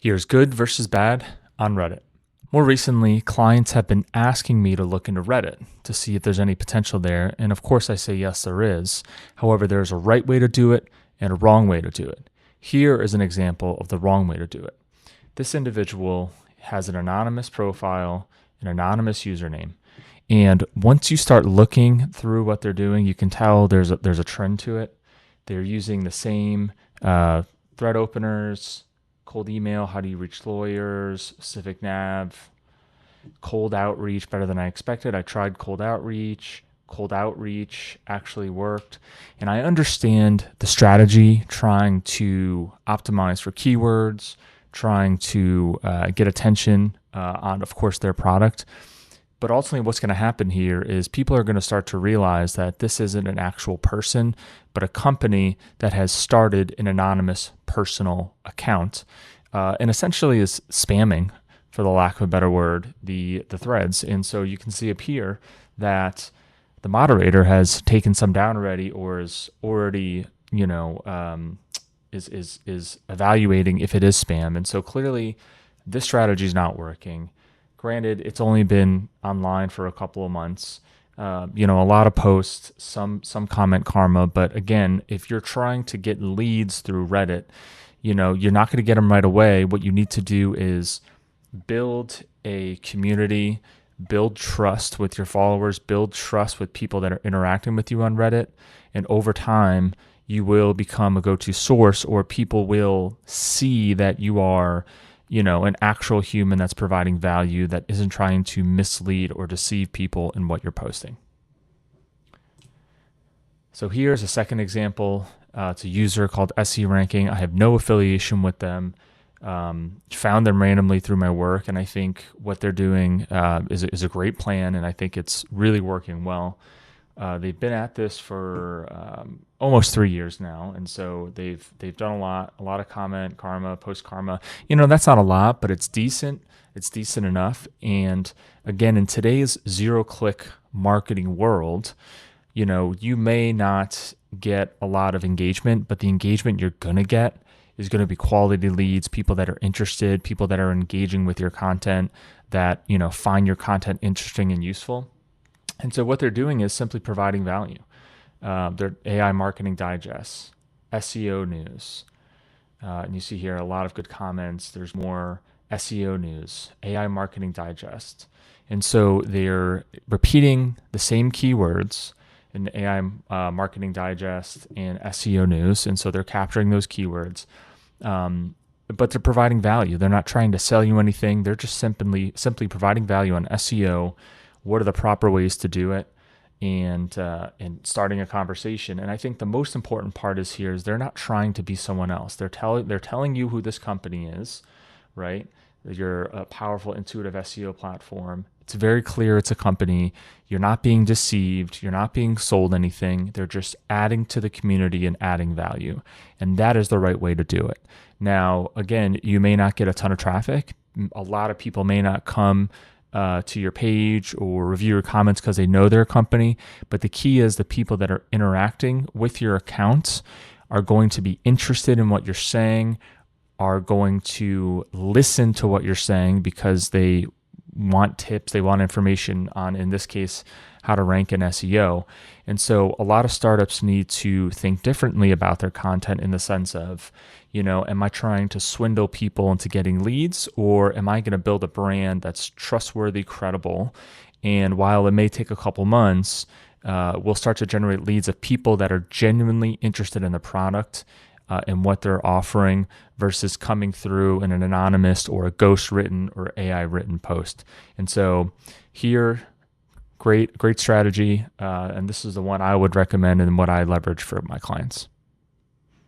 Here's good versus bad on Reddit. More recently, clients have been asking me to look into Reddit to see if there's any potential there. And of course, I say yes, there is. However, there's a right way to do it and a wrong way to do it. Here is an example of the wrong way to do it. This individual has an anonymous profile, an anonymous username. And once you start looking through what they're doing, you can tell there's a trend to it. They're using the same thread openers, cold email, how do you reach lawyers, specific nav, cold outreach, better than I expected. I tried cold outreach actually worked. And I understand the strategy, trying to optimize for keywords, trying to get attention on, of course, their product. But ultimately what's going to happen here is people are going to start to realize that this isn't an actual person, but a company that has started an anonymous personal account and essentially is spamming, for the lack of a better word, the threads. And so you can see up here that the moderator has taken some down already, or is already, is evaluating if it is spam. And so clearly this strategy is not working. Granted, it's only been online for a couple of months. A lot of posts, some comment karma. But again, if you're trying to get leads through Reddit, you're not going to get them right away. What you need to do is build a community, build trust with your followers, build trust with people that are interacting with you on Reddit. And over time, you will become a go-to source, or people will see that you are an actual human that's providing value, that isn't trying to mislead or deceive people in what you're posting. So here's a second example. It's a user called SE Ranking. I have no affiliation with them. Found them randomly through my work, and I think what they're doing is a great plan, and I think it's really working well. They've been at this for almost 3 years now, and so they've done a lot of comment karma, post karma. That's not a lot, but it's decent. It's decent enough. And again, in today's zero-click marketing world, you may not get a lot of engagement, but the engagement you're gonna get is going to be quality leads, people that are interested, people that are engaging with your content, that find your content interesting and useful. And so what they're doing is simply providing value. Their AI marketing digests, SEO news. And you see here a lot of good comments. There's more SEO news, AI marketing digest. And so they're repeating the same keywords in AI marketing digest and SEO news. And so they're capturing those keywords. But they're providing value. They're not trying to sell you anything. They're just simply providing value on SEO. What are the proper ways to do it, and starting a conversation. And I think the most important part is they're not trying to be someone else. They're telling you who this company is, right? You're a powerful, intuitive SEO platform. It's very clear it's a company. You're not being deceived. You're not being sold anything. They're just adding to the community and adding value. And that is the right way to do it. Now, again, you may not get a ton of traffic. A lot of people may not come to your page or review your comments because they know their company. But the key is the people that are interacting with your accounts are going to be interested in what you're saying, are going to listen to what you're saying because they want tips, they want information on, in this case, how to rank in SEO. And so a lot of startups need to think differently about their content, in the sense of, am I trying to swindle people into getting leads, or am I going to build a brand that's trustworthy, credible? And while it may take a couple months, we'll start to generate leads of people that are genuinely interested in the product and what they're offering, versus coming through in an anonymous or a ghost written or AI written post. And so here, great strategy. And this is the one I would recommend and what I leverage for my clients.